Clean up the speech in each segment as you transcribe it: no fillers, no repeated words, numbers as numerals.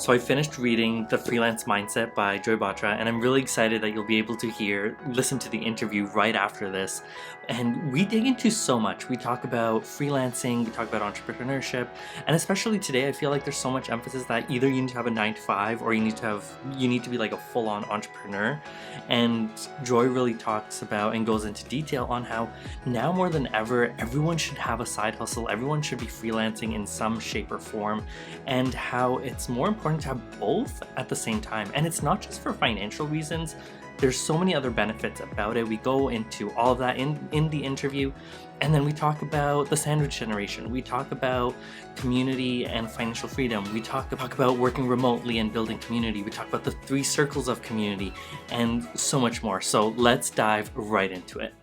So I finished reading The Freelance Mindset by Joy Batra, and I'm really excited that you'll be able to listen to the interview right after this. And we dig into so much. We talk about freelancing, we talk about entrepreneurship, and especially today, I feel like there's so much emphasis that either you need to have a 9 to 5 or you need to be like a full-on entrepreneur. And Joy really talks about and goes into detail on how now more than ever, everyone should have a side hustle, everyone should be freelancing in some shape or form, and how it's more important to have both at the same time. And it's not just for financial reasons. There's so many other benefits about it. We go into all of that in the interview. And then we talk about the sandwich generation. We talk about community and financial freedom. We talk about working remotely and building community. We talk about the 3 circles of community and so much more. So let's dive right into it.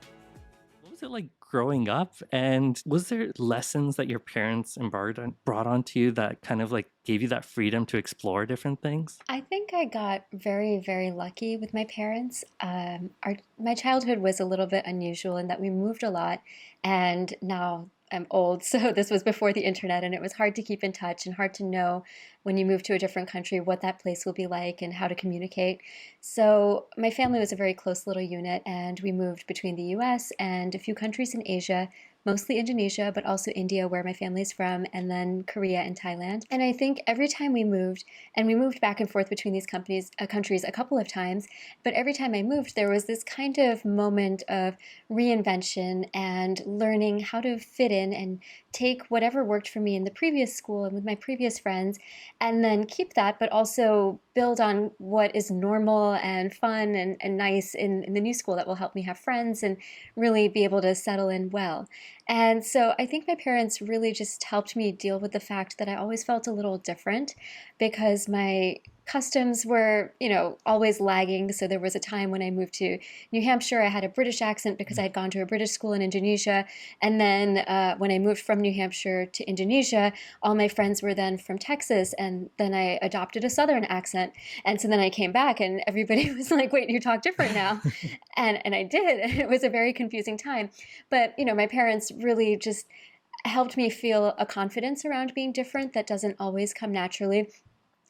What was it like growing up? And was there lessons that your parents brought onto you that kind of like gave you that freedom to explore different things? I think I got very, very lucky with my parents. My childhood was a little bit unusual in that we moved a lot, and now I'm old, so this was before the internet, and it was hard to keep in touch and hard to know when you move to a different country what that place will be like and how to communicate. So my family was a very close little unit, and we moved between the US and a few countries in Asia, mostly Indonesia, but also India, where my family's from, and then Korea and Thailand. And I think every time we moved, and we moved back and forth between these countries a couple of times, but every time I moved, there was this kind of moment of reinvention and learning how to fit in and take whatever worked for me in the previous school and with my previous friends, and then keep that, but also build on what is normal and fun and nice in the new school that will help me have friends and really be able to settle in well. And so I think my parents really just helped me deal with the fact that I always felt a little different because my customs were, always lagging. So there was a time when I moved to New Hampshire, I had a British accent because I had gone to a British school in Indonesia. And then when I moved from New Hampshire to Indonesia, all my friends were then from Texas. And then I adopted a Southern accent. And so then I came back and everybody was like, wait, you talk different now. And I did. It was a very confusing time. But, my parents really just helped me feel a confidence around being different that doesn't always come naturally,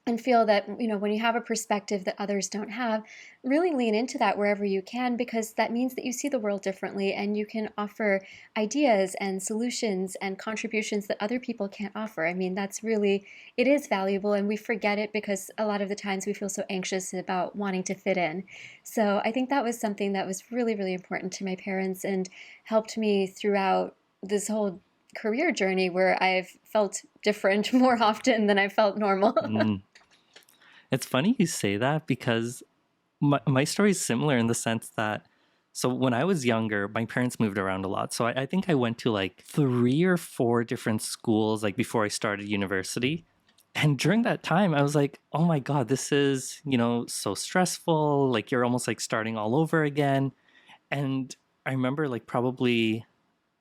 and feel that, when you have a perspective that others don't have, really lean into that wherever you can, because that means that you see the world differently and you can offer ideas and solutions and contributions that other people can't offer. I mean, it is valuable, and we forget it because a lot of the times we feel so anxious about wanting to fit in. So I think that was something that was really, really important to my parents and helped me throughout this whole career journey where I've felt different more often than I felt normal. Mm. It's funny you say that because my story is similar in the sense that, so when I was younger, my parents moved around a lot. So I think I went to like 3 or 4 different schools like before I started university. And during that time, I was like, oh my God, this is, so stressful. Like you're almost like starting all over again. And I remember like probably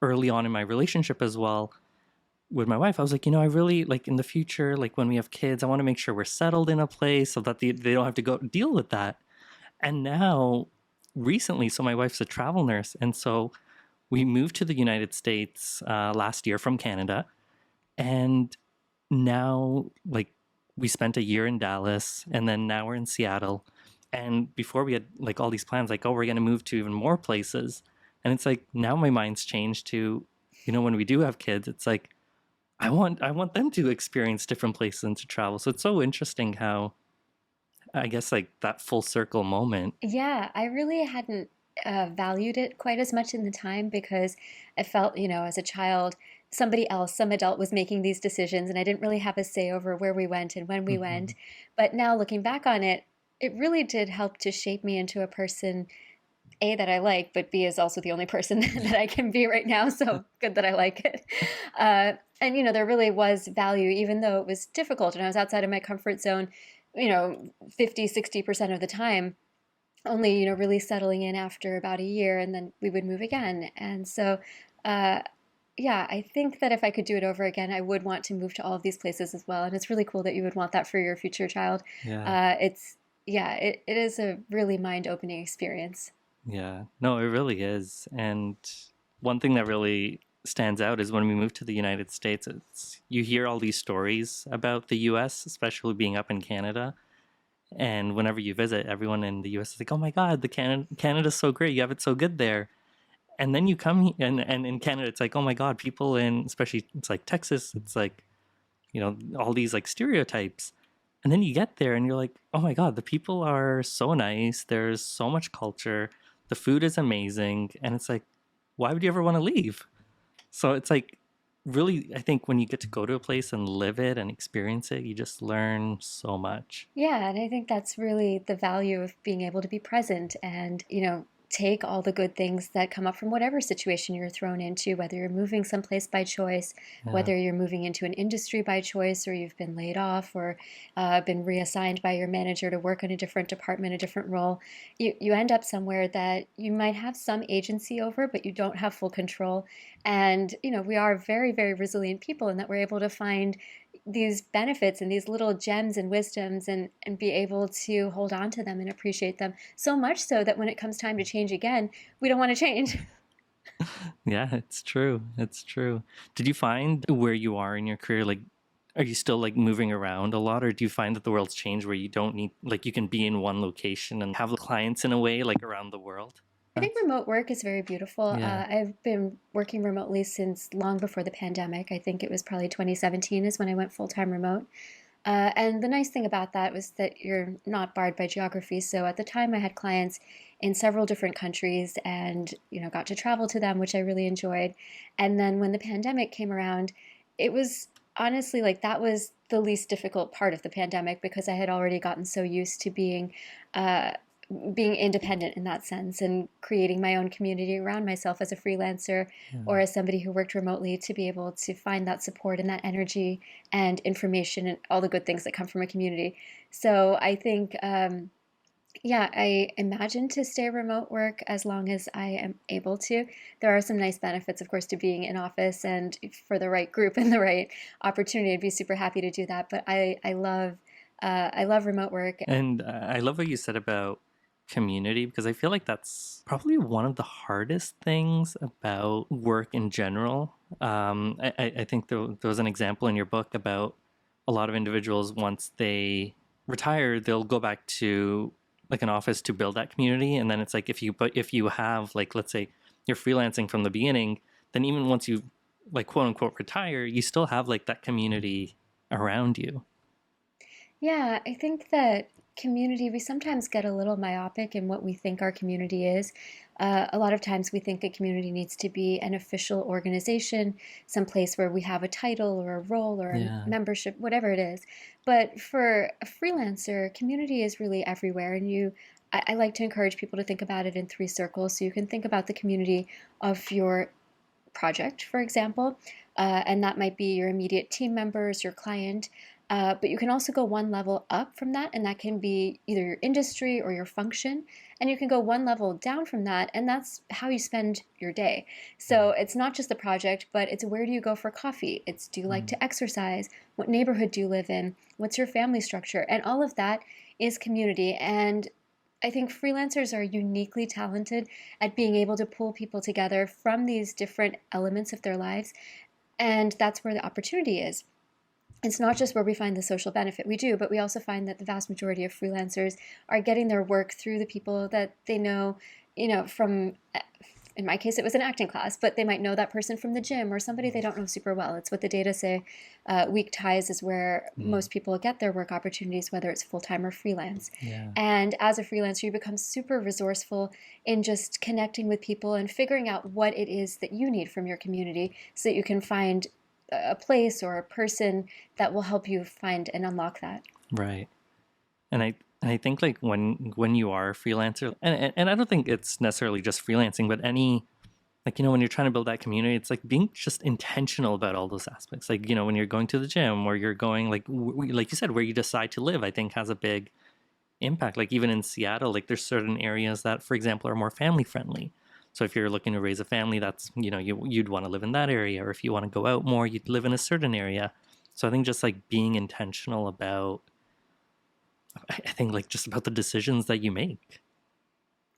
early on in my relationship as well, with my wife, I was like, I really like in the future, like when we have kids, I want to make sure we're settled in a place so that they don't have to go deal with that. And now, recently, so my wife's a travel nurse. And so we moved to the United States last year from Canada. And now, like, we spent a year in Dallas and then now we're in Seattle. And before we had like all these plans, like, oh, we're going to move to even more places. And it's like now my mind's changed to, when we do have kids, it's like, I want them to experience different places and to travel. So it's so interesting how, I guess, like that full circle moment. Yeah, I really hadn't valued it quite as much in the time because I felt, as a child, somebody else, some adult was making these decisions, and I didn't really have a say over where we went and when we Hmm. went. But now looking back on it, it really did help to shape me into a person, A, that I like, but B, is also the only person that I can be right now. So good that I like it. And, there really was value, even though it was difficult and I was outside of my comfort zone, 50, 60% of the time, only, really settling in after about a year, and then we would move again. And so, uh, yeah, I think that if I could do it over again, I would want to move to all of these places as well. And it's really cool that you would want that for your future child. Yeah. It is a really mind-opening experience. Yeah. No, it really is. And one thing that really stands out is when we moved to the United States, you hear all these stories about the US, especially being up in Canada. And whenever you visit, everyone in the US is like, oh my God, Canada's so great. You have it so good there. And then you come and in Canada, it's like, oh my God, people in, especially it's like Texas, it's like, all these like stereotypes. And then you get there and you're like, oh my God, the people are so nice. There's so much culture. The food is amazing. And it's like, why would you ever want to leave? So it's like, really, I think when you get to go to a place and live it and experience it, you just learn so much. Yeah, and I think that's really the value of being able to be present and, take all the good things that come up from whatever situation you're thrown into, whether you're moving someplace by choice, Yeah. whether you're moving into an industry by choice, or you've been laid off or been reassigned by your manager to work in a different department, a different role. You end up somewhere that you might have some agency over, but you don't have full control. And, we are very, very resilient people in that we're able to find these benefits and these little gems and wisdoms and be able to hold on to them and appreciate them so much so that when it comes time to change again, we don't want to change. Yeah, it's true. It's true. Did you find where you are in your career, like, are you still like moving around a lot, or do you find that the world's changed where you don't need, like, you can be in one location and have the clients in a way, like around the world? I think That's, remote work is very beautiful. yeah. I've been working remotely since long before the pandemic. I think it was probably 2017 is when I went full time remote. And the nice thing about that was that you're not barred by geography. So at the time, I had clients in several different countries and, got to travel to them, which I really enjoyed. And then when the pandemic came around, it was honestly like that was the least difficult part of the pandemic because I had already gotten so used to uh, being independent in that sense and creating my own community around myself as a freelancer Yeah. or as somebody who worked remotely to be able to find that support and that energy and information and all the good things that come from a community. So I think, yeah, I imagine to stay remote work as long as I am able to. There are some nice benefits, of course, to being in office, and for the right group and the right opportunity, I'd be super happy to do that. But I love remote work. And I love what you said about community, because I feel like that's probably one of the hardest things about work in general. I think there was an example in your book about a lot of individuals, once they retire, they'll go back to like an office to build that community. And then it's like, if you have, like, let's say you're freelancing from the beginning, then even once you, like, quote unquote retire, you still have like that community around you. Yeah, I think that community, we sometimes get a little myopic in what we think our community is. A lot of times we think a community needs to be an official organization, some place where we have a title or a role or a Yeah. membership, whatever it is. But for a freelancer, community is really everywhere. And I like to encourage people to think about it in three circles. So you can think about the community of your project, for example, and that might be your immediate team members, your client. But you can also go one level up from that, and that can be either your industry or your function. And you can go one level down from that, and that's how you spend your day. So it's not just the project, but it's where do you go for coffee? It's do you like Mm. to exercise? What neighborhood do you live in? What's your family structure? And all of that is community. And I think freelancers are uniquely talented at being able to pull people together from these different elements of their lives. And that's where the opportunity is. It's not just where we find the social benefit. We do, but we also find that the vast majority of freelancers are getting their work through the people that they know, from, in my case, it was an acting class, but they might know that person from the gym or somebody they don't know super well. It's what the data say. Weak ties is where Mm. most people get their work opportunities, whether it's full time or freelance. Yeah. And as a freelancer, you become super resourceful in just connecting with people and figuring out what it is that you need from your community so that you can find a place or a person that will help you find and unlock that. Right. And I think, like, when you are a freelancer, and I don't think it's necessarily just freelancing, but any, like, when you're trying to build that community, it's like being just intentional about all those aspects. Like, when you're going to the gym, or you're going, like, like you said, where you decide to live, I think has a big impact. Like, even in Seattle, like, there's certain areas that, for example, are more family friendly. So if you're looking to raise a family, that's, you'd want to live in that area. Or if you want to go out more, you'd live in a certain area. So I think just like being intentional about, I think, like, just about the decisions that you make.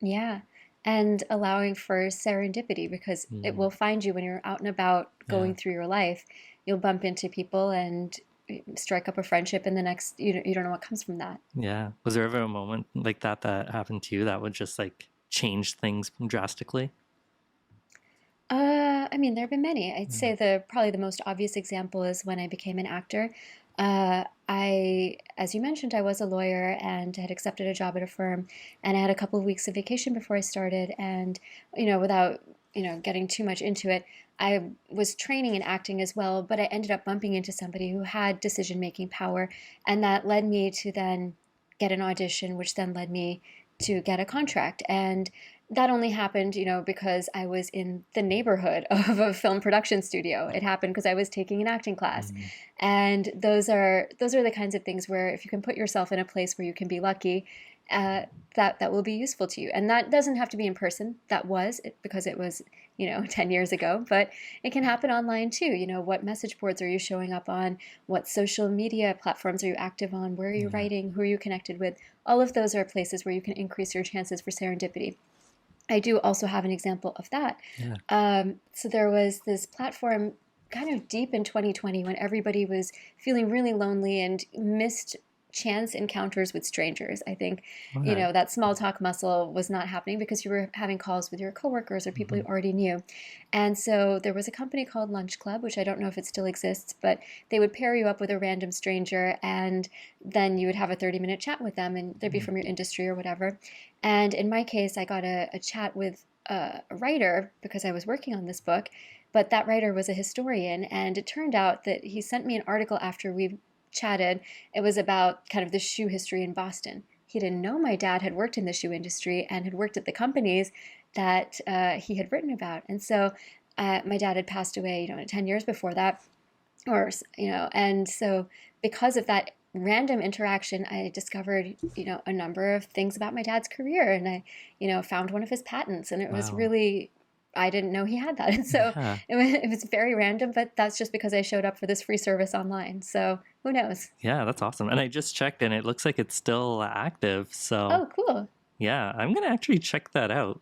Yeah. and allowing for serendipity because it Mm, will find you when you're out and about yeah. going through your life. You'll bump into people and strike up a friendship, and the next, you don't know what comes from that. Yeah. Was there ever a moment like that that happened to you that would just like change things drastically? I mean, there have been many. I'd Mm, say probably the most obvious example is when I became an actor. As you mentioned, I was a lawyer and had accepted a job at a firm, and I had a couple of weeks of vacation before I started. And without getting too much into it, I was training in acting as well, but I ended up bumping into somebody who had decision-making power, and that led me to then get an audition, which then led me to get a contract. And that only happened, because I was in the neighborhood of a film production studio. It happened because I was taking an acting class. mm, And those are the kinds of things where if you can put yourself in a place where you can be lucky, uh, that will be useful to you. And that doesn't have to be in person. That was it because it was, 10 years ago, but it can happen online too. What message boards are you showing up on? What social media platforms are you active on? Where are you yeah. writing? Who are you connected with? All of those are places where you can increase your chances for serendipity. I do also have an example of that. Yeah. So there was this platform kind of deep in 2020 when everybody was feeling really lonely and missed chance encounters with strangers. I think, Okay. that small talk muscle was not happening because you were having calls with your coworkers or people Hmm. you already knew. And so there was a company called Lunch Club, which I don't know if it still exists, but they would pair you up with a random stranger and then you would have a 30-minute chat with them and they'd be from your industry or whatever. And in my case, I got a chat with a writer because I was working on this book, but that writer was a historian. And it turned out that he sent me an article after we chatted. It was about kind of the shoe history in Boston. He didn't know my dad had worked in the shoe industry and had worked at the companies that he had written about. And so my dad had passed away, 10 years before that, or and so because of that random interaction I discovered a number of things about my dad's career, and I found one of his patents, and it was Wow. really, I didn't know he had that. And so Yeah. it was very random, but that's just because I showed up for this free service online, so who knows. Yeah, that's awesome. And I just checked and it looks like it's still active. So Oh, cool. yeah, I'm gonna actually check that out.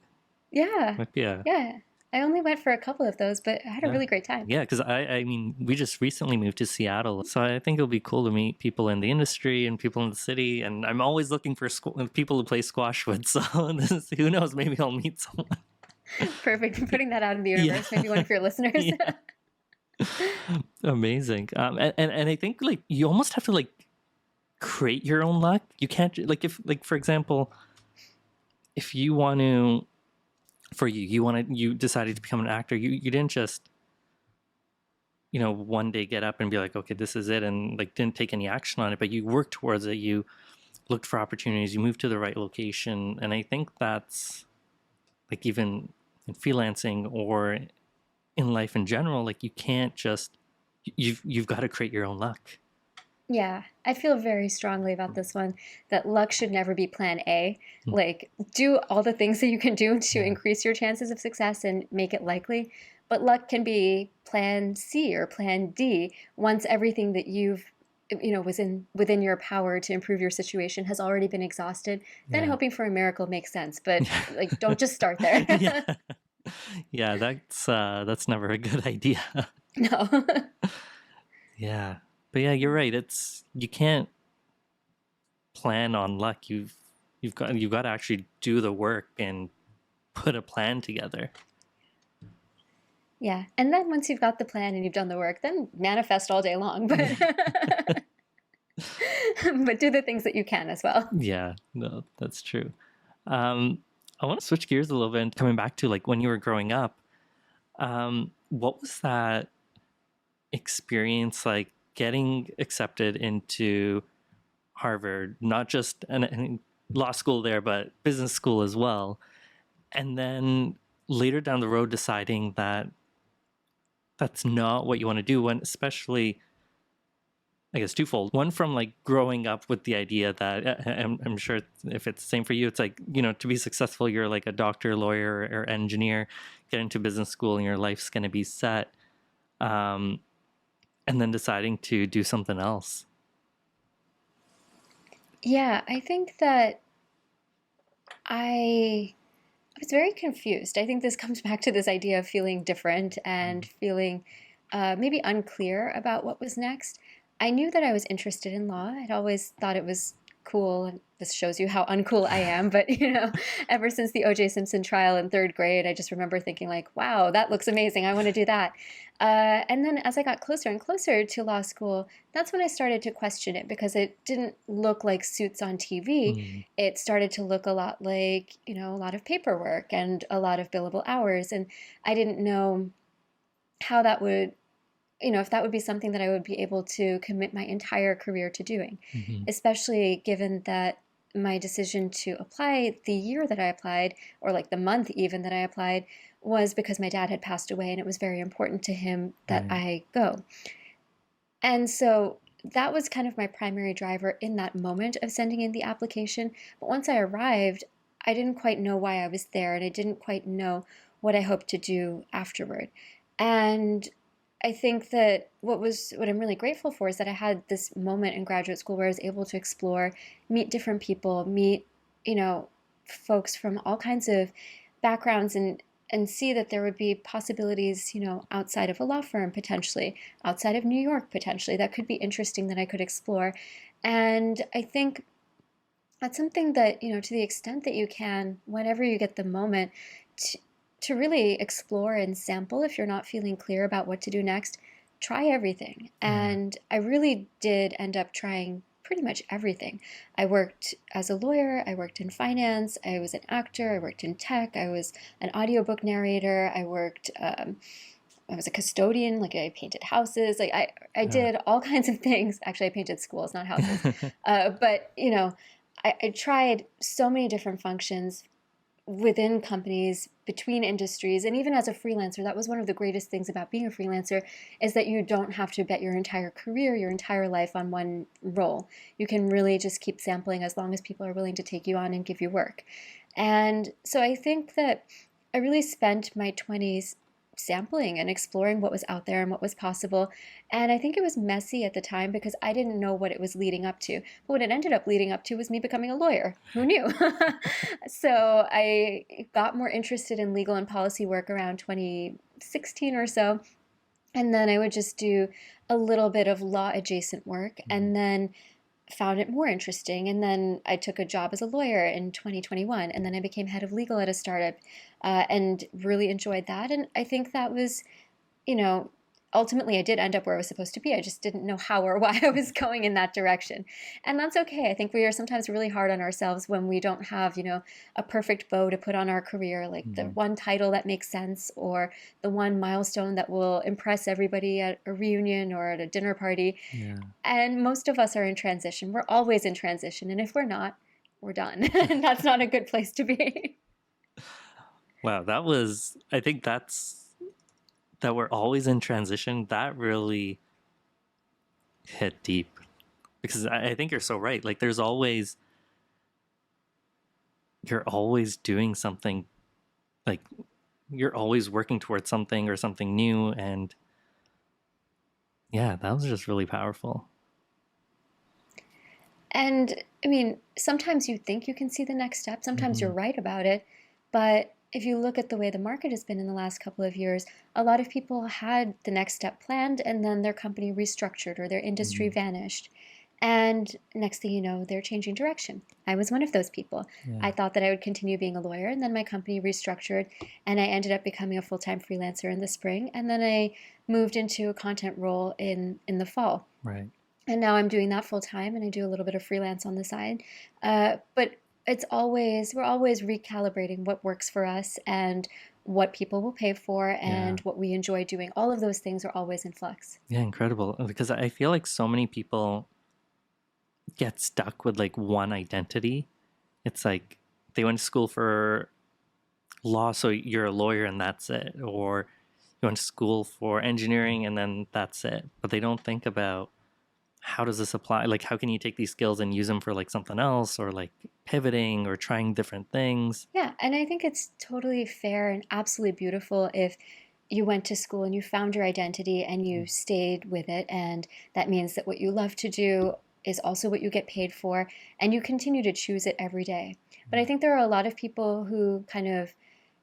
Yeah, Might be a yeah, I only went for a couple of those, but I had a yeah. really great time. Yeah, because I mean, we just recently moved to Seattle, so I think it'll be cool to meet people in the industry and people in the city. And I'm always looking for people to play squash with. So who knows? Maybe I'll meet someone. Perfect for putting that out in the Yeah, universe, maybe one of your listeners. yeah, amazing. And I think like you almost have to like create your own luck. You can't like if like for example, if you want to for you decided to become an actor, you didn't just one day get up and be like, okay, this is it, and like didn't take any action on it, but you worked towards it. You looked for opportunities, you moved to the right location. And I think that's like even in freelancing or in life in general, like you can't just you've got to create your own luck. Yeah, I feel very strongly about this one that luck should never be plan A. Like, do all the things that you can do to Yeah. increase your chances of success and make it likely, but luck can be plan C or plan D once everything that was within your power to improve your situation has already been exhausted. Then Yeah. hoping for a miracle makes sense, but Yeah. like don't just start there. Yeah. Yeah, that's never a good idea. No. Yeah. But yeah, you're right. It's you can't plan on luck. You've got to actually do the work and put a plan together. Yeah. And then once you've got the plan and you've done the work, then manifest all day long. But Yeah. but do the things that you can as well. Yeah, no, that's true. Um, I want to switch gears a little bit and coming back to like when you were growing up. What was that experience like getting accepted into Harvard, not just an law school there, but business school as well? And then later down the road, deciding that that's not what you want to do, when especially I guess twofold. One from like growing up with the idea that I'm sure if it's the same for you, it's like, to be successful, you're like a doctor, lawyer, or engineer, get into business school and your life's going to be set. Um, and then deciding to do something else. Yeah, I think that I was very confused. I think this comes back to this idea of feeling different and feeling maybe unclear about what was next. I knew that I was interested in law. I'd always thought it was cool. And this shows you how uncool I am. But, ever since the O.J. Simpson trial in third grade, I just remember thinking like, wow, that looks amazing. I want to do that. And then as I got closer and closer to law school, that's when I started to question it because it didn't look like Suits on TV. Mm, It started to look a lot like, a lot of paperwork and a lot of billable hours. And I didn't know how that would, if that would be something that I would be able to commit my entire career to doing, mhm, especially given that my decision to apply the year that I applied, or like the month even that I applied, was because my dad had passed away and it was very important to him that right. I go. And so that was kind of my primary driver in that moment of sending in the application. But once I arrived, I didn't quite know why I was there and I didn't quite know what I hoped to do afterward. And I think that what I'm really grateful for is that I had this moment in graduate school where I was able to explore, meet different people, meet, you know, folks from all kinds of backgrounds and see that there would be possibilities, outside of a law firm potentially, outside of New York potentially, that could be interesting that I could explore. And I think that's something that, to the extent that you can, whenever you get the moment, to, to really explore and sample if you're not feeling clear about what to do next, try everything. Yeah. And I really did end up trying pretty much everything. I worked as a lawyer, I worked in finance, I was an actor, I worked in tech, I was an audiobook narrator, I was a custodian, like I painted houses, like I Yeah. did all kinds of things. Actually, I painted schools, not houses. But I tried so many different functions within companies, between industries, and even as a freelancer. That was one of the greatest things about being a freelancer, is that you don't have to bet your entire career, your entire life on one role. You can really just keep sampling as long as people are willing to take you on and give you work. And so I think that I really spent my 20s sampling and exploring what was out there and what was possible. And I think it was messy at the time because I didn't know what it was leading up to. But what it ended up leading up to was me becoming a lawyer. Who knew? So I got more interested in legal and policy work around 2016 or so. And then I would just do a little bit of law adjacent work. Mhm. And then found it more interesting. And then I took a job as a lawyer in 2021. And then I became head of legal at a startup and really enjoyed that. And I think that was, you know, ultimately I did end up where I was supposed to be. I just didn't know how or why I was going in that direction. And that's okay. I think we are sometimes really hard on ourselves when we don't have, a perfect bow to put on our career, like the Mhm. one title that makes sense or the one milestone that will impress everybody at a reunion or at a dinner party. Yeah. And most of us are in transition. We're always in transition. And if we're not, we're done. And that's not a good place to be. Wow, I think that we're always in transition. That really hit deep because I think you're so right. Like, you're always doing something, like, you're always working towards something or something new. And yeah, that was just really powerful. And I mean, sometimes you think you can see the next step, sometimes Hmm. you're right about it. But if you look at the way the market has been in the last couple of years, a lot of people had the next step planned and then their company restructured or their industry Hmm. vanished. And next thing you know, they're changing direction. I was one of those people. Yeah. I thought that I would continue being a lawyer, and then my company restructured, and I ended up becoming a full time freelancer in the spring. And then I moved into a content role in the fall. Right. And now I'm doing that full time, and I do a little bit of freelance on the side. But we're always recalibrating what works for us and what people will pay for Yeah. and what we enjoy doing. All of those things are always in flux. Yeah. Incredible. Because I feel like so many people get stuck with like one identity. It's like they went to school for law, so you're a lawyer and that's it. Or you went to school for engineering and then that's it. But they don't think about how does this apply? Like, how can you take these skills and use them for like something else or like pivoting or trying different things? Yeah, and I think it's totally fair and absolutely beautiful if you went to school and you found your identity and you stayed with it. And that means that what you love to do is also what you get paid for, and you continue to choose it every day. But I think there are a lot of people who kind of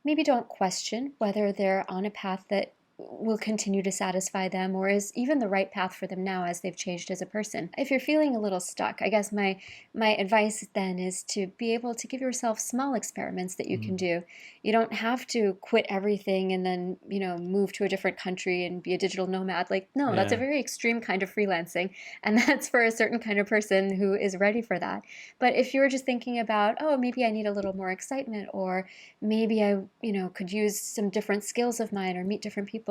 maybe don't question whether they're on a path that will continue to satisfy them or is even the right path for them now as they've changed as a person. If you're feeling a little stuck, I guess my advice then is to be able to give yourself small experiments that you can Mm, do. You don't have to quit everything and then, move to a different country and be a digital nomad. Like, no, that's a yeah. very extreme kind of freelancing, and that's for a certain kind of person who is ready for that. But if you're just thinking about, oh, maybe I need a little more excitement, or maybe I, could use some different skills of mine or meet different people.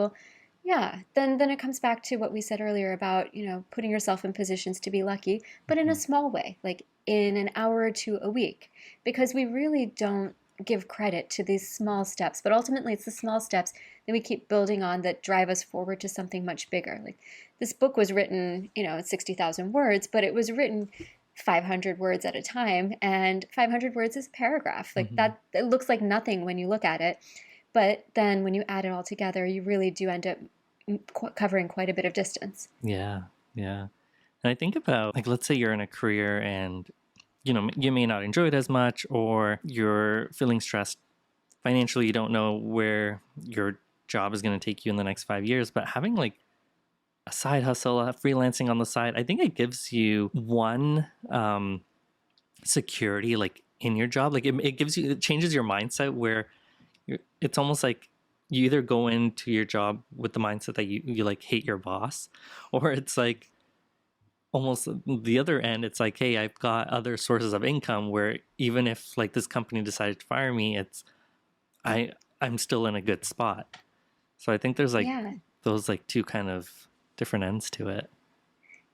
Yeah, then it comes back to what we said earlier about, putting yourself in positions to be lucky, but in a Mhm. small way, like in an hour or two a week, because we really don't give credit to these small steps, but ultimately it's the small steps that we keep building on that drive us forward to something much bigger. Like this book was written, it's 60,000 words, but it was written 500 words at a time, and 500 words is a paragraph. Like Mhm. that, it looks like nothing when you look at it, but then when you add it all together, you really do end up covering quite a bit of distance. Yeah, yeah. And I think about, like, let's say you're in a career and, you may not enjoy it as much, or you're feeling stressed financially. You don't know where your job is going to take you in the next 5 years, but having like a side hustle, freelancing on the side, I think it gives you one security, like in your job. Like it gives you, it changes your mindset where it's almost like you either go into your job with the mindset that you like hate your boss, or it's like almost the other end. It's like, hey, I've got other sources of income where even if like this company decided to fire me, I I'm still in a good spot. So I think there's like Yeah. those like two kind of different ends to it.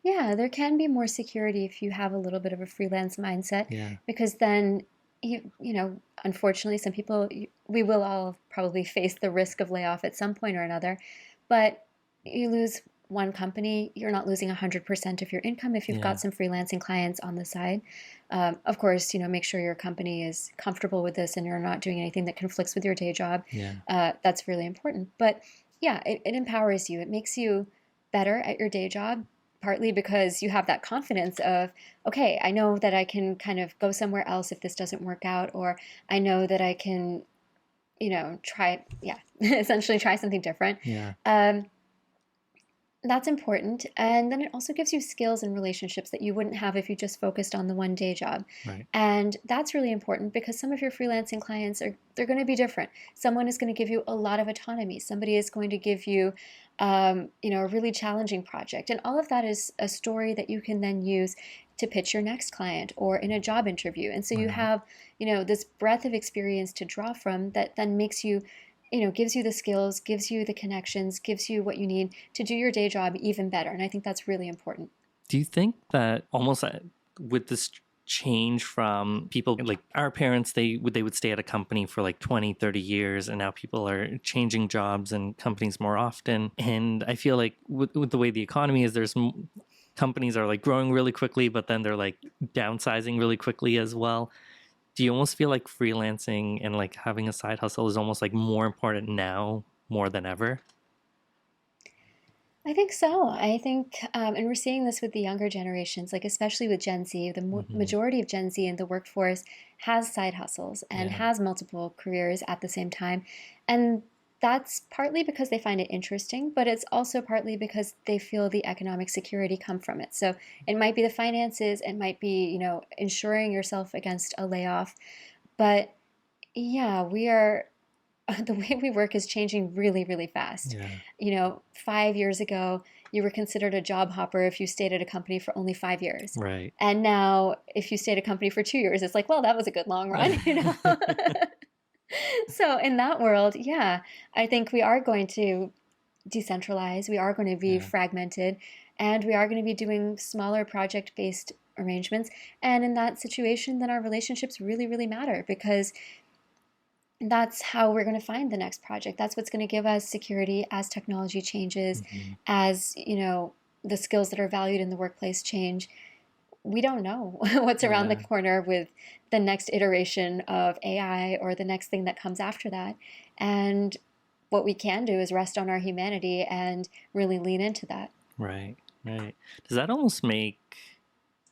Yeah, there can be more security if you have a little bit of a freelance mindset, Yeah. because then unfortunately, some people, we will all probably face the risk of layoff at some point or another, but you lose one company, you're not losing 100% of your income if you've got Yeah. some freelancing clients on the side. Of course, make sure your company is comfortable with this and you're not doing anything that conflicts with your day job. Yeah. That's really important. But yeah, it empowers you. It makes you better at your day job, partly because you have that confidence of, okay, I know that I can kind of go somewhere else if this doesn't work out, or I know that I can, try, yeah, essentially try something different. Yeah. Um, that's important. And then it also gives you skills and relationships that you wouldn't have if you just focused on the one day job. Right. And that's really important because some of your freelancing clients they're going to be different. Someone is going to give you a lot of autonomy. Somebody is going to give you, a really challenging project. And all of that is a story that you can then use to pitch your next client or in a job interview. And so you Right. have, this breadth of experience to draw from that then makes you, gives you the skills, gives you the connections, gives you what you need to do your day job even better. And I think that's really important. Do you think that almost with this change from people like our parents, they would stay at a company for like 20, 30 years, and now people are changing jobs and companies more often. And I feel like with the way the economy is, companies are like growing really quickly, but then they're like downsizing really quickly as well. Do you almost feel like freelancing and like having a side hustle is almost like more important now more than ever? I think so. I think, and we're seeing this with the younger generations, like especially with Gen Z, the Hmm. majority of Gen Z in the workforce has side hustles and Yeah. has multiple careers at the same time. And that's partly because they find it interesting, but it's also partly because they feel the economic security come from it. So it might be the finances, it might be, insuring yourself against a layoff. But yeah, we are the way we work is changing really, really fast. Yeah. 5 years ago, you were considered a job hopper if you stayed at a company for only 5 years. Right. And now, if you stay at a company for 2 years, it's like, well, that was a good long run. So, in that world, yeah, I think we are going to decentralize, we are going to be Yeah. fragmented, and we are going to be doing smaller project based arrangements. And in that situation, then our relationships really, really matter because that's how we're going to find the next project. That's what's going to give us security as technology changes, Hmm. as, the skills that are valued in the workplace change. We don't know what's around the Yeah. corner with the next iteration of AI or the next thing that comes after that. And what we can do is rest on our humanity and really lean into that. Right. Right. Does that almost make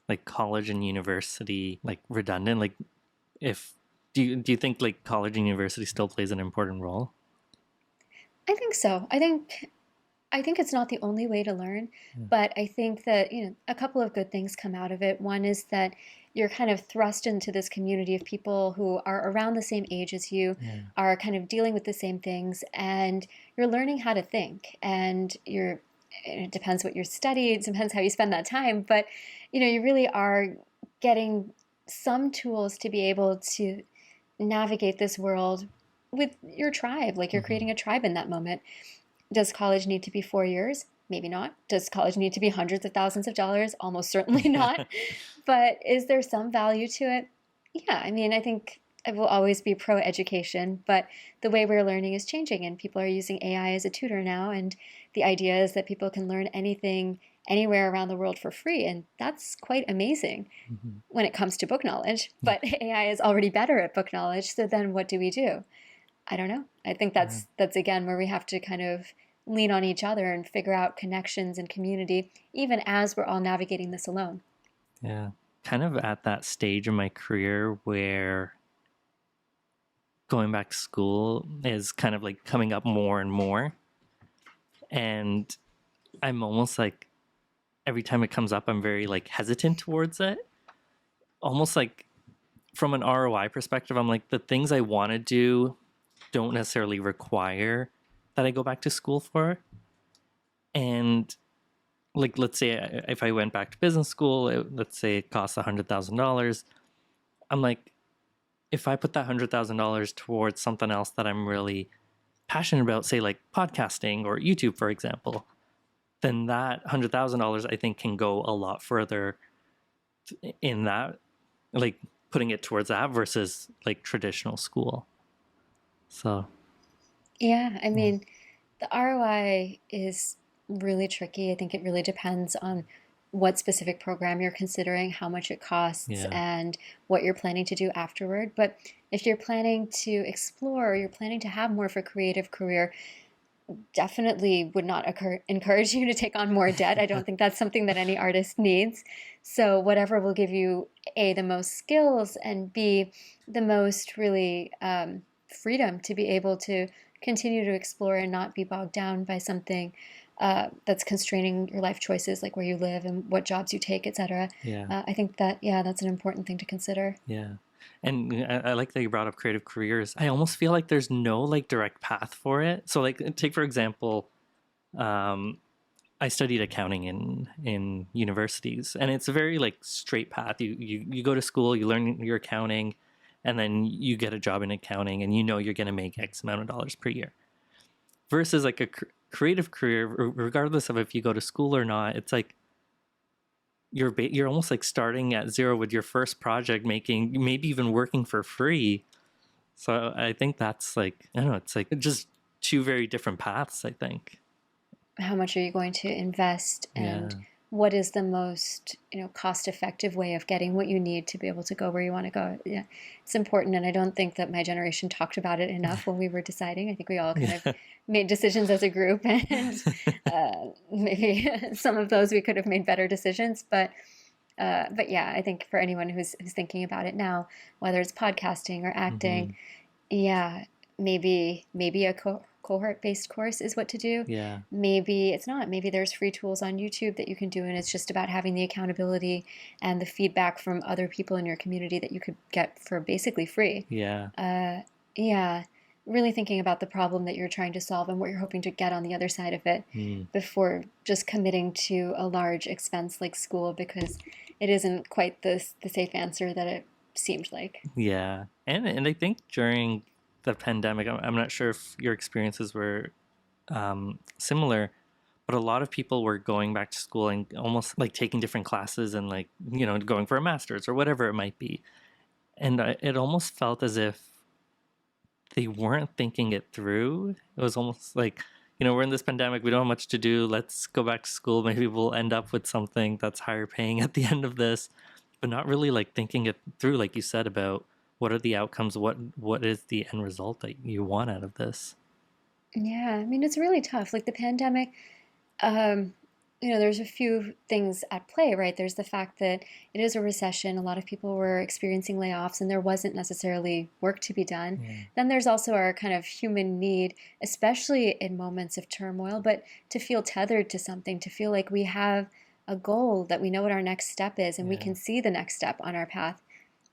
like college and university like redundant? Like if Do you think like college and university still plays an important role? I think so. I think it's not the only way to learn, Yeah. but I think that, a couple of good things come out of it. One is that you're kind of thrust into this community of people who are around the same age as you, Yeah. are kind of dealing with the same things, and you're learning how to think. And it depends what you study, it depends how you spend that time, but you really are getting some tools to be able to navigate this world with your tribe, like you're Hmm. creating a tribe in that moment. Does college need to be 4 years? Maybe not. Does college need to be hundreds of thousands of dollars? Almost certainly not. But is there some value to it? Yeah, I mean, I think I will always be pro education, but the way we're learning is changing, and people are using AI as a tutor now. And the idea is that people can learn anything anywhere around the world for free. And that's quite amazing Hmm. when it comes to book knowledge. But AI is already better at book knowledge. So then what do we do? I don't know. I think Yeah. that's again where we have to kind of lean on each other and figure out connections and community, even as we're all navigating this alone. Yeah. Kind of at that stage in my career where going back to school is kind of like coming up more and more. And I'm almost like every time it comes up, I'm very like hesitant towards it. Almost like from an ROI perspective, I'm like the things I want to do don't necessarily require that I go back to school for. And like, let's say if I went back to business school, let's say it costs $100,000. I'm like, if I put that $100,000 towards something else that I'm really passionate about, say like podcasting or YouTube, for example, then that $100,000 I think can go a lot further in that, like putting it towards that versus like traditional school. So Yeah, I yeah, mean, the ROI is really tricky. I think it really depends on what specific program you're considering, how much it costs, yeah, and what you're planning to do afterward. But if you're planning to explore, or you're planning to have more of a creative career, definitely would not encourage you to take on more debt. I don't think that's something that any artist needs. So, whatever will give you A, the most skills, and B, the most really freedom to be able to continue to explore and not be bogged down by something that's constraining your life choices, like where you live and what jobs you take, etc. yeah, I think that, yeah, that's an important thing to consider. yeah. And I like that you brought up creative careers. I almost feel like there's no like direct path for it. So like take for example, um, I studied accounting in universities, and it's a very like straight path. You go to school, you learn your accounting, and then you get a job in accounting, and you know you're going to make X amount of dollars per year. Versus like a creative career, regardless of if you go to school or not, it's like you're almost like starting at zero with your first project, making maybe even working for free. So I think that's like I don't know, it's like just two very different paths. I think. How much are you going to invest, and Yeah. what is the most cost effective way of getting what you need to be able to go where you want to go. Yeah, it's important, and I don't think that my generation talked about it enough when we were deciding. I think we all kind of Yeah. made decisions as a group, and maybe some of those we could have made better decisions, but yeah, I think for anyone who's thinking about it now, whether it's podcasting or acting, Hmm. yeah, maybe a cohort-based course is what to do. Yeah. Maybe it's not. Maybe there's free tools on YouTube that you can do, and it's just about having the accountability and the feedback from other people in your community that you could get for basically free. Yeah. Uh, yeah, really thinking about the problem that you're trying to solve and what you're hoping to get on the other side of it Mm. before just committing to a large expense like school, because it isn't quite the safe answer that it seemed like. Yeah. And I think during the pandemic, I'm not sure if your experiences were similar, but a lot of people were going back to school and almost like taking different classes and like, going for a master's or whatever it might be. And it almost felt as if they weren't thinking it through. It was almost like, we're in this pandemic, we don't have much to do. Let's go back to school. Maybe we'll end up with something that's higher paying at the end of this, but not really like thinking it through, like you said, about what are the outcomes, what is the end result that you want out of this. Yeah, I mean, it's really tough. Like the pandemic, um, there's a few things at play, right? There's the fact that it is a recession. A lot of people were experiencing layoffs and there wasn't necessarily work to be done. Yeah. Then there's also our kind of human need, especially in moments of turmoil, but to feel tethered to something, to feel like we have a goal, that we know what our next step is and we Yeah. can see the next step on our path.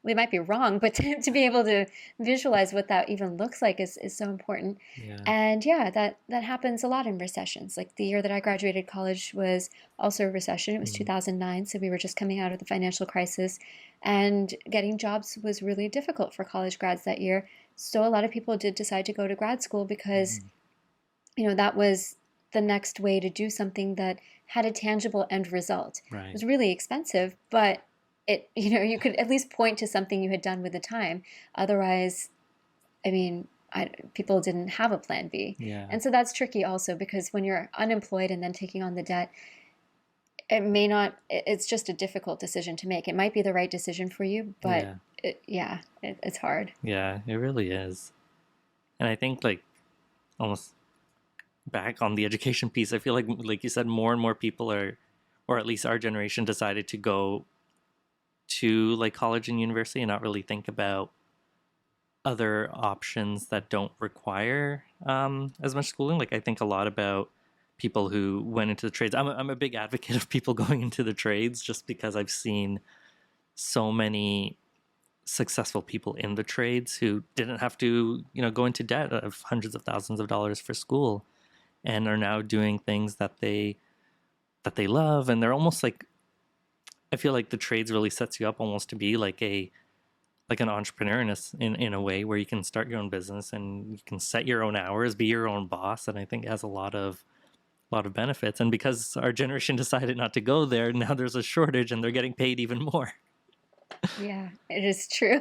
We might be wrong, but to be able to visualize what that even looks like is so important. Yeah. And yeah, that happens a lot in recessions. Like the year that I graduated college was also a recession. It was Mm. 2009, so we were just coming out of the financial crisis, and getting jobs was really difficult for college grads that year. So a lot of people did decide to go to grad school because, Mhm. that was the next way to do something that had a tangible end result. It Right. was really expensive, but you could at least point to something you had done with the time. Otherwise, I mean, people didn't have a plan B. Yeah. And so that's tricky also, because when you're unemployed and then taking on the debt, it may not, it's just a difficult decision to make. It might be the right decision for you, but Yeah. it's hard. Yeah. It really is. And I think like almost back on the education piece, I feel like you said, more and more people are, or at least our generation, decided to go to like college and university and not really think about other options that don't require as much schooling. Like I think a lot about people who went into the trades. I'm a big advocate of people going into the trades just because I've seen so many successful people in the trades who didn't have to, go into debt of hundreds of thousands of dollars for school, and are now doing things that they love. And they're almost like, I feel like the trades really sets you up almost to be like an entrepreneur in a way, where you can start your own business and you can set your own hours, be your own boss. And I think it has a lot of benefits. And because our generation decided not to go there, now there's a shortage and they're getting paid even more. Yeah, it is true.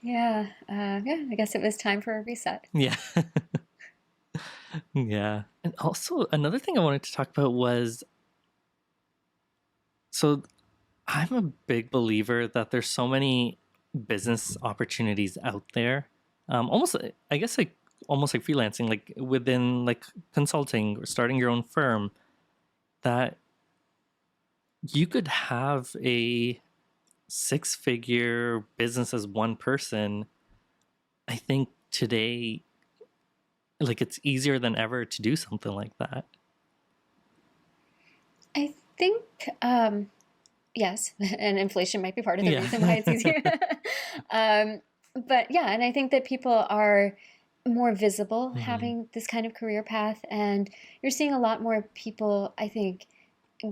Yeah, yeah, I guess it was time for a reset. Yeah. Yeah. And also another thing I wanted to talk about was, so I'm a big believer that there's so many business opportunities out there. Almost, I guess, like almost like freelancing, like within like consulting or starting your own firm, that you could have a six-figure business as one person. I think today, like it's easier than ever to do something like that. I think, yes, and inflation might be part of the Yeah. reason why it's easier. um, but yeah, and I think that people are more visible Hmm. having this kind of career path, and you're seeing a lot more people, I think,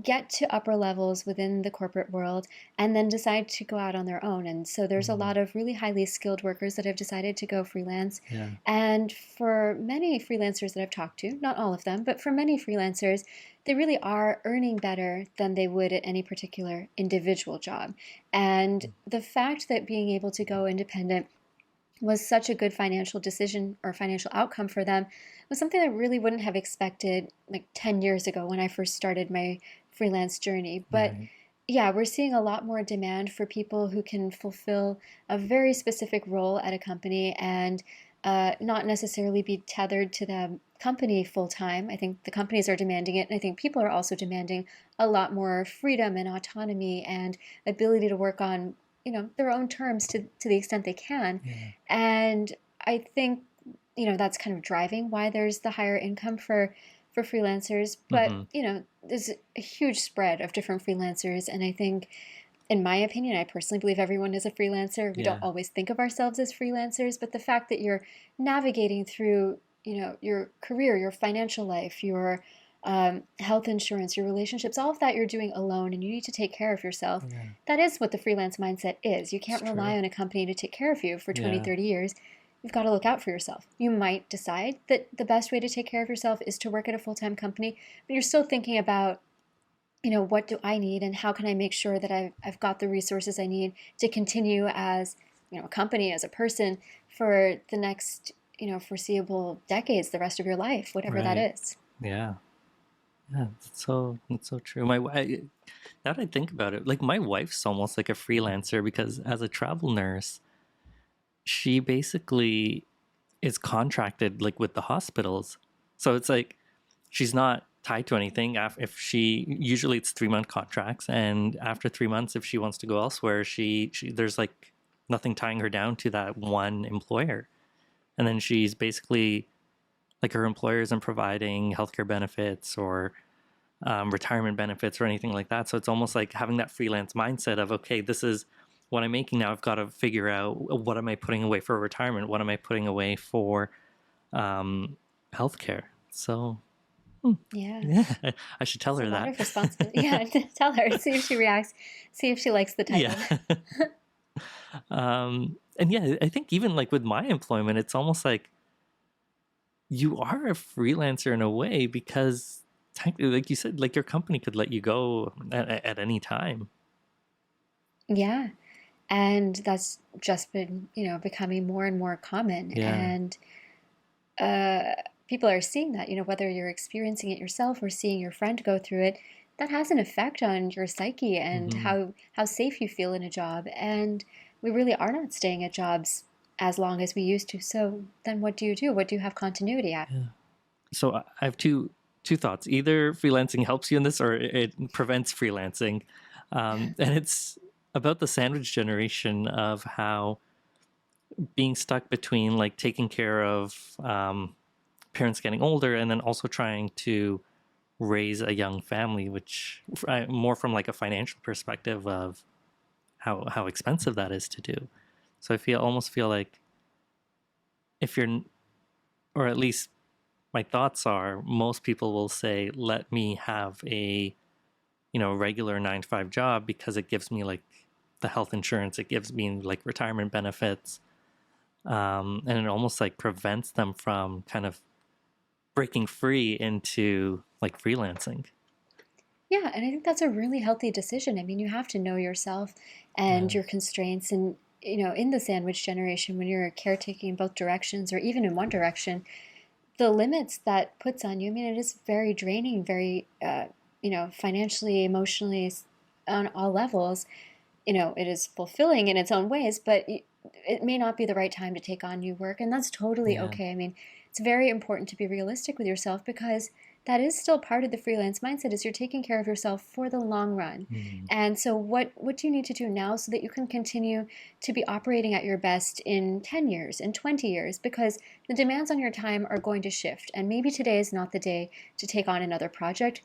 get to upper levels within the corporate world and then decide to go out on their own. And so there's a Hmm. lot of really highly skilled workers that have decided to go freelance. Yeah. And for many freelancers that I've talked to, not all of them, but for many freelancers, they really are earning better than they would at any particular individual job. And the fact that being able to go independent was such a good financial decision or financial outcome for them was something I really wouldn't have expected like 10 years ago when I first started my freelance journey. But Right. yeah, we're seeing a lot more demand for people who can fulfill a very specific role at a company and not necessarily be tethered to the company full time. I think the companies are demanding it, and I think people are also demanding a lot more freedom and autonomy and ability to work on their own terms to the extent they can. Yeah. And I think that's kind of driving why there's the higher income for freelancers. But Hmm. there's a huge spread of different freelancers, and I think, in my opinion, I personally believe everyone is a freelancer. We don't Yeah. always think of ourselves as freelancers, but the fact that you're navigating through your career, your financial life, your health insurance, your relationships, all of that you're doing alone, and you need to take care of yourself. Yeah. That is what the freelance mindset is. You It's can't rely true. on a company to take care of you for 20, Yeah. 30 years. You've got to look out for yourself. You might decide that the best way to take care of yourself is to work at a full-time company, but you're still thinking about, what do I need and how can I make sure that I've got the resources I need to continue as, a company, as a person for the next, foreseeable decades, the rest of your life, whatever that Right. is. Yeah. Yeah. It's so true. Now that I think about it, like my wife's almost like a freelancer, because as a travel nurse, she basically is contracted like with the hospitals. So it's like she's not. tied to anything. If she, usually it's 3-month contracts, and after 3 months, if she wants to go elsewhere, she there's like nothing tying her down to that one employer. And then she's basically like, her employer isn't providing healthcare benefits or retirement benefits or anything like that. So it's almost like having that freelance mindset of, okay, this is what I'm making now. I've got to figure out, what am I putting away for retirement? What am I putting away for healthcare? So Yeah. yeah, I should tell It's a her lot that. of responsibility. Yeah, tell her, see if she reacts, see if she likes the Yeah. title. And yeah, I think even like with my employment, it's almost like you are a freelancer in a way, because technically, like you said, like your company could let you go at any time. Yeah. And that's just been, becoming more and more common. Yeah. And uh, people are seeing that, whether you're experiencing it yourself or seeing your friend go through it, that has an effect on your psyche and Hmm. how safe you feel in a job. And we really are not staying at jobs as long as we used to. So then what do you do? What do you have continuity at? Yeah. So I have two thoughts. Either freelancing helps you in this, or it prevents freelancing. And it's about the sandwich generation of how being stuck between like taking care of parents getting older and then also trying to raise a young family, which more from like a financial perspective of how expensive that is to do. So I almost feel like, if you're, or at least my thoughts are, most people will say, let me have a, regular 9 to 5 job, because it gives me like the health insurance, it gives me like retirement benefits, and it almost like prevents them from kind of breaking free into like freelancing. Yeah, and I think that's a really healthy decision. I mean, you have to know yourself and Yeah. your constraints. And, in the sandwich generation, when you're caretaking in both directions or even in one direction, the limits that puts on you, I mean, it is very draining, very, financially, emotionally, on all levels. It is fulfilling in its own ways, but it may not be the right time to take on new work. And that's totally Yeah. okay. I mean, it's very important to be realistic with yourself, because that is still part of the freelance mindset, is you're taking care of yourself for the long run. Mm. And so what do you need to do now so that you can continue to be operating at your best in 10 years, in 20 years? Because the demands on your time are going to shift. And maybe today is not the day to take on another project.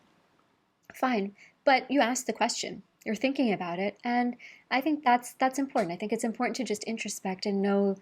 Fine, but you asked the question. You're thinking about it, and I think that's important. I think it's important to just introspect and know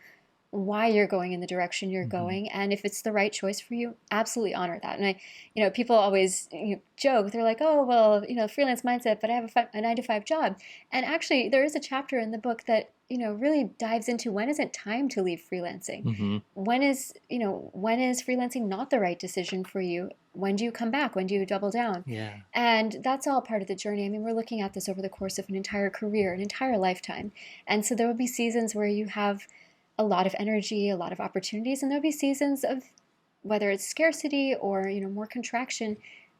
why you're going in the direction you're Hmm. going, and if it's the right choice for you, absolutely honor that. And people always joke. They're like, "Oh, well, freelance mindset, but I have a 9 to 5 job." And actually, there is a chapter in the book that really dives into, when is it time to leave freelancing? Hmm. When is freelancing not the right decision for you? When do you come back? When do you double down? Yeah. And that's all part of the journey. I mean, we're looking at this over the course of an entire career, an entire lifetime. And so there will be seasons where you have a lot of energy, a lot of opportunities, and there'll be seasons of, whether it's scarcity or more contraction,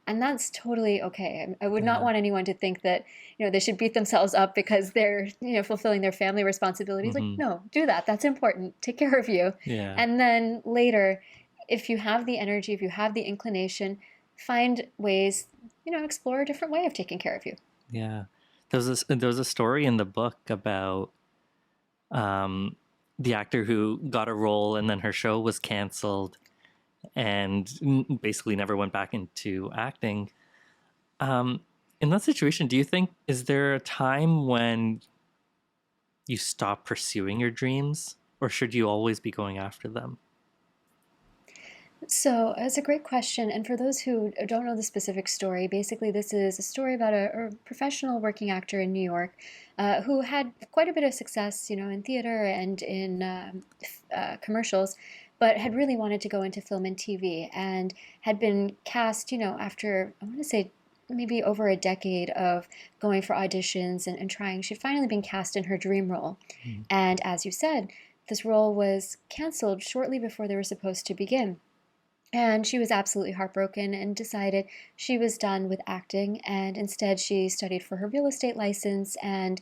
and that's totally okay. I would not Yeah. want anyone to think that they should beat themselves up because they're fulfilling their family responsibilities. Like, Hmm. no, do that. That's important. Take care of you, Yeah. and then later, if you have the energy, if you have the inclination, find ways, explore a different way of taking care of you. Yeah. There was a story in the book about um, the actor who got a role and then her show was canceled and basically never went back into acting. Um, in that situation, do you think, is there a time when you stop pursuing your dreams, or should you always be going after them? So it's a great question. And for those who don't know the specific story, basically this is a story about a professional working actor in New York who had quite a bit of success, in theater and in commercials, but had really wanted to go into film and TV, and had been cast, after, I want to say, maybe over a decade of going for auditions and trying. She'd finally been cast in her dream role. Mm. And as you said, this role was canceled shortly before they were supposed to begin. And she was absolutely heartbroken and decided she was done with acting. And instead, she studied for her real estate license and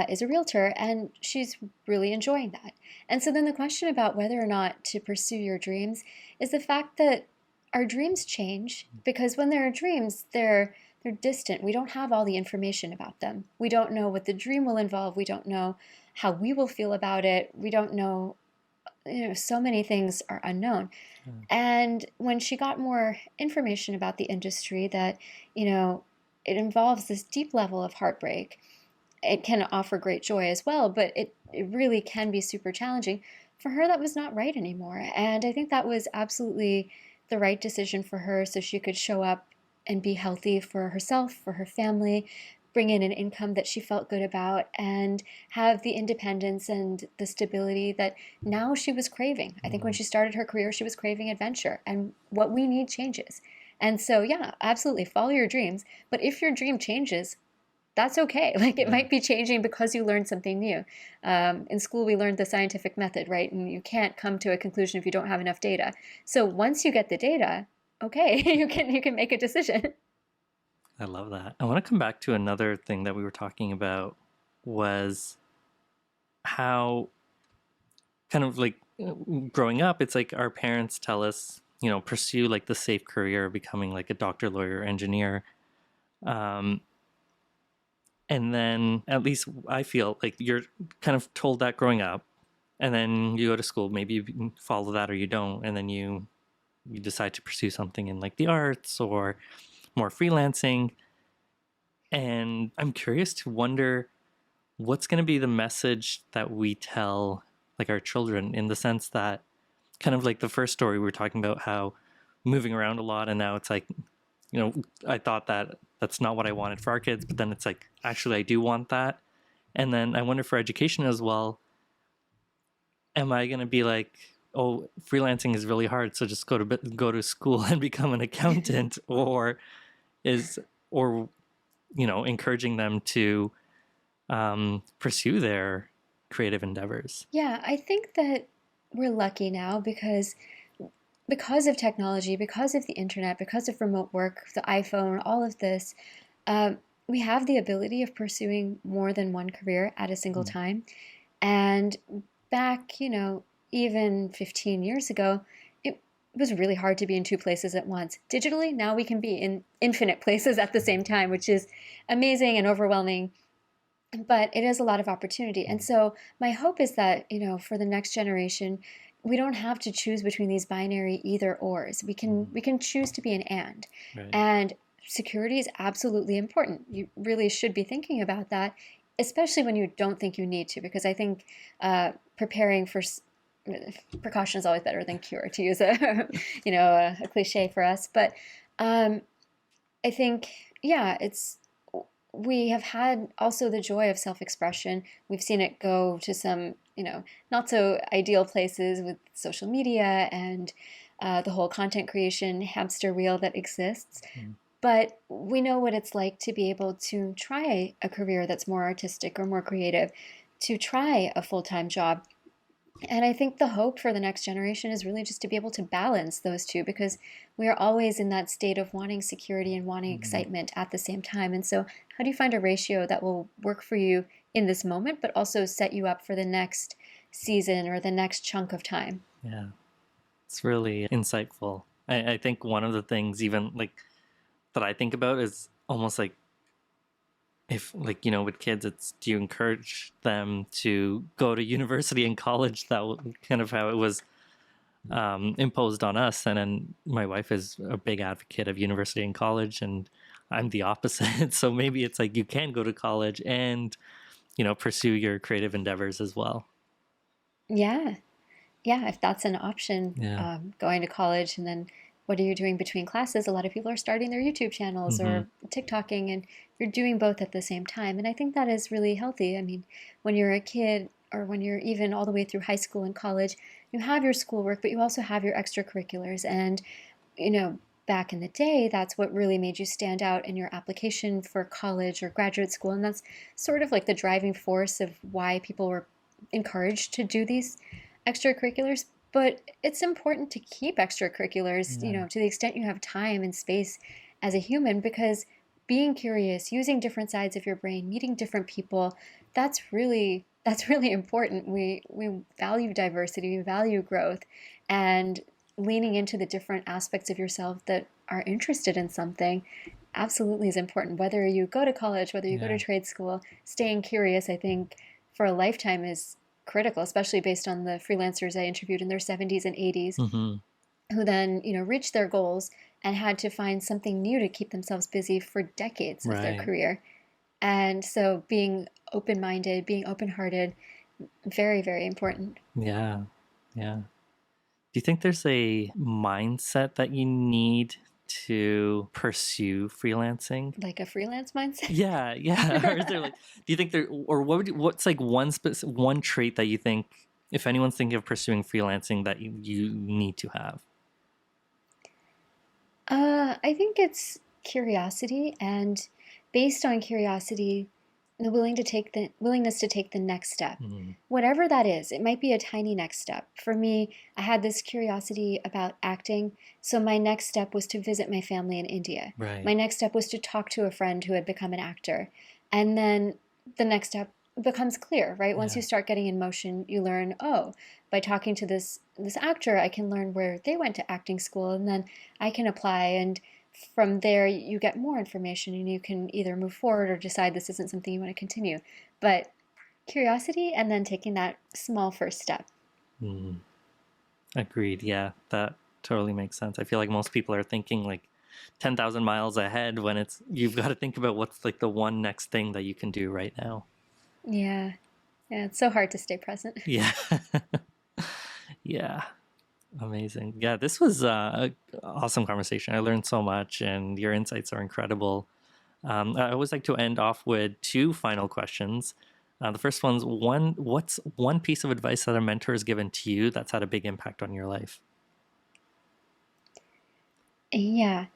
is a realtor. And she's really enjoying that. And so then the question about whether or not to pursue your dreams is the fact that our dreams change because when there are dreams, they're distant. We don't have all the information about them. We don't know what the dream will involve. We don't know how we will feel about it. We don't know, so many things are unknown. Mm. And when she got more information about the industry that, you know, it involves this deep level of heartbreak, it can offer great joy as well, but it really can be super challenging. For her, that was not right anymore. And I think that was absolutely the right decision for her so she could show up and be healthy for herself, for her family, bring in an income that she felt good about, and have the independence and the stability that now she was craving. I think when Mm. she started her career, she was craving adventure, and what we need changes. And so, yeah, absolutely follow your dreams. But if your dream changes, that's okay. Like it Yeah. might be changing because you learned something new. In school, we learned the scientific method, right? And you can't come to a conclusion if you don't have enough data. So once you get the data, okay, you can make a decision. I love that. I want to come back to another thing that we were talking about was how kind of like growing up, it's like our parents tell us, pursue like the safe career of becoming like a doctor, lawyer, engineer. Um, and then at least I feel like you're kind of told that growing up, and then you go to school, maybe you follow that or you don't, and then you decide to pursue something in like the arts or more freelancing. And I'm curious to wonder what's going to be the message that we tell like our children, in the sense that kind of like the first story we were talking about, how moving around a lot, and now it's like, I thought that that's not what I wanted for our kids, but then it's like, actually I do want that. And then I wonder for education as well, am I going to be like, oh, freelancing is really hard, so just go to school and become an accountant, is or encouraging them to pursue their creative endeavors. Yeah, I think that we're lucky now because of technology, because of the internet, because of remote work, the iPhone, all of this, um, we have the ability of pursuing more than one career at a single Mm. time. And back, even 15 years ago, it was really hard to be in two places at once. Digitally, now we can be in infinite places at the same time, which is amazing and overwhelming, but it is a lot of opportunity. And so my hope is that, for the next generation, we don't have to choose between these binary either ors. We can Mm. we can choose to be an and. Right. And security is absolutely important. You really should be thinking about that, especially when you don't think you need to, because I think preparing for precaution is always better than cure, to use a cliche for us. But um, I think, yeah, we have had also the joy of self-expression. We've seen it go to some, not so ideal places with social media and the whole content creation hamster wheel that exists. Mm. But we know what it's like to be able to try a career that's more artistic or more creative, to try a full-time job. And I think the hope for the next generation is really just to be able to balance those two, because we are always in that state of wanting security and wanting Mm. excitement at the same time. And so, how do you find a ratio that will work for you in this moment, but also set you up for the next season or the next chunk of time? Yeah, it's really insightful. I think one of the things even like that I think about is almost like, if like with kids, it's, do you encourage them to go to university and college? Kind of how it was imposed on us. And then my wife is a big advocate of university and college, and I'm the opposite. So maybe it's like you can go to college and pursue your creative endeavors as well. Yeah. Yeah, if that's an option, Yeah. going to college and then what are you doing between classes? A lot of people are starting their YouTube channels Mm-hmm. or TikToking, and you're doing both at the same time. And I think that is really healthy. I mean, when you're a kid or when you're even all the way through high school and college, you have your schoolwork, but you also have your extracurriculars. And, you know, back in the day, that's what really made you stand out in your application for college or graduate school. And that's sort of like the driving force of why people were encouraged to do these extracurriculars. But it's important to keep extracurriculars, Yeah. to the extent you have time and space as a human, because being curious, using different sides of your brain, meeting different people, that's really important. We value diversity, we value growth, and leaning into the different aspects of yourself that are interested in something absolutely is important. Whether you go to college, whether you go to Yeah. trade school, staying curious, I think, for a lifetime is critical, especially based on the freelancers I interviewed in their 70s and 80s Hmm. who then, reached their goals and had to find something new to keep themselves busy for decades of their Right. career. And so being open-minded, being open-hearted, very, very important. Yeah. Yeah. Do you think there's a mindset that you need to pursue freelancing? Like a freelance mindset. Yeah, yeah. Or is there like, do you think there, or what's like one trait that you think, if anyone's thinking of pursuing freelancing, that you need to have? I think it's curiosity, and based on curiosity, the willingness to take the next step. Mm, Whatever that is, it might be a tiny next step. For me, I had this curiosity about acting, so my next step was to visit my family in India. right. My next step was to talk to a friend who had become an actor. And then the next step becomes clear, right? Once Yeah. you start getting in motion, you learn, oh, by talking to this actor, I can learn where they went to acting school, and then I can apply, and from there you get more information and you can either move forward or decide this isn't something you want to continue. But curiosity and then taking that small first step. Mm, agreed. Yeah, that totally makes sense. I feel like most people are thinking like 10,000 miles ahead when it's, you've got to think about what's like the one next thing that you can do right now. Yeah. Yeah, it's so hard to stay present. Yeah. Yeah. Amazing. Yeah, this was a awesome conversation. I learned so much, and your insights are incredible. I always like to end off with two final questions. The first one's what's one piece of advice that a mentor has given to you that's had a big impact on your life? Yeah.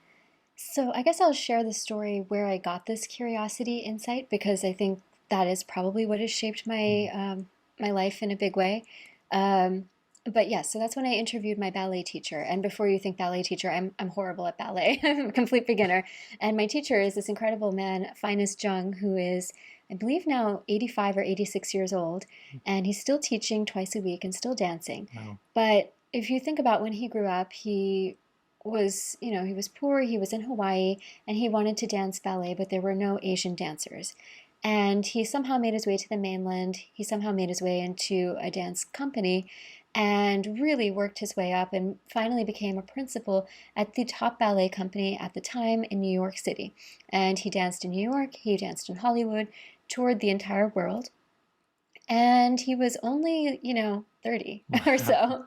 So I guess I'll share the story where I got this curiosity insight because I think that is probably what has shaped Mm, my life in a big way. Um, but yes, so that's when I interviewed my ballet teacher. And before you think ballet teacher, I'm horrible at ballet. I'm a complete beginner. And my teacher is this incredible man, Finest Jung, who is, I believe now 85 or 86 years old, and he's still teaching twice a week and still dancing. wow. But if you think about when he grew up, he was poor, he was in Hawaii, and he wanted to dance ballet, but there were no Asian dancers. And he somehow made his way to the mainland. He somehow made his way into a dance company and really worked his way up and finally became a principal at the top ballet company at the time in New York City. And he danced in New York, he danced in Hollywood, toured the entire world. And he was only, 30 or Wow. so.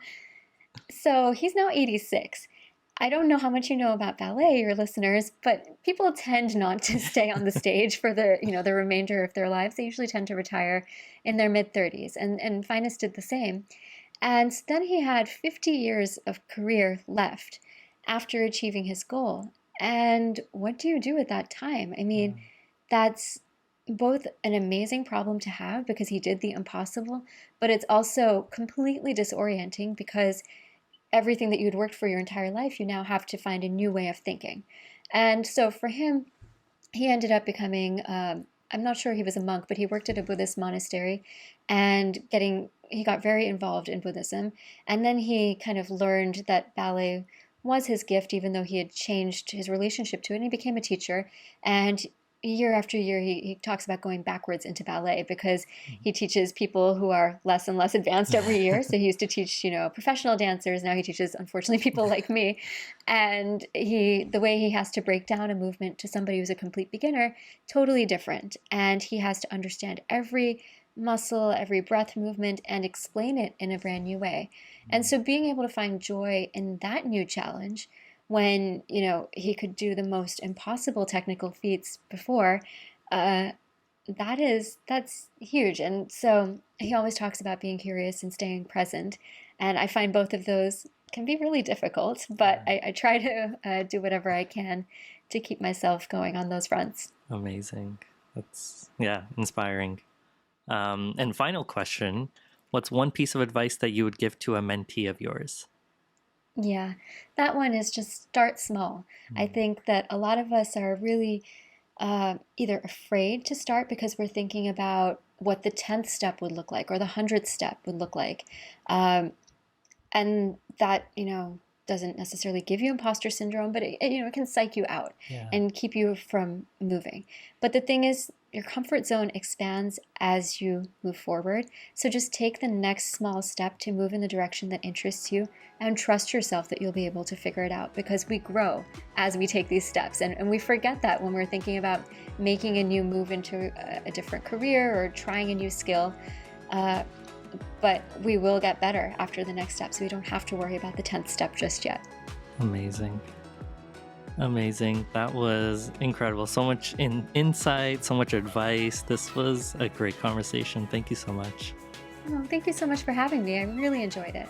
So he's now 86. I don't know how much you know about ballet, your listeners, but people tend not to stay on the stage for the remainder of their lives. They usually tend to retire in their mid 30s, and Finest did the same. And then he had 50 years of career left after achieving his goal. And what do you do at that time? I mean, that's both an amazing problem to have because he did the impossible, but it's also completely disorienting because everything that you'd worked for your entire life, you now have to find a new way of thinking. And so for him, he ended up becoming, I'm not sure he was a monk, but he worked at a Buddhist monastery and he got very involved in Buddhism. And then he kind of learned that ballet was his gift, even though he had changed his relationship to it. And he became a teacher. And year after year, he talks about going backwards into ballet because he teaches people who are less and less advanced every year. So he used to teach, professional dancers. Now he teaches, unfortunately, people like me. And the way he has to break down a movement to somebody who's a complete beginner, totally different. And he has to understand every muscle, every breath movement, and explain it in a brand new way. And so being able to find joy in that new challenge when, he could do the most impossible technical feats before, uh, that's huge. And so he always talks about being curious and staying present. And I find both of those can be really difficult, but Yeah. I try to do whatever I can to keep myself going on those fronts. Amazing. That's, yeah, inspiring. And final question, what's one piece of advice that you would give to a mentee of yours? Yeah, that one is just start small. I Mm, think that a lot of us are really either afraid to start because we're thinking about what the 10th step would look like or the 100th step would look like. Um, and that, doesn't necessarily give you imposter syndrome, but it can psych you out Yeah. and keep you from moving. But the thing is, your comfort zone expands as you move forward. So just take the next small step to move in the direction that interests you and trust yourself that you'll be able to figure it out, because we grow as we take these steps. And we forget that when we're thinking about making a new move into a different career or trying a new skill. But we will get better after the next step, so we don't have to worry about the 10th step just yet. Amazing. Amazing. That was incredible. So much insight, so much advice. This was a great conversation. Thank you so much. Oh, thank you so much for having me. I really enjoyed it.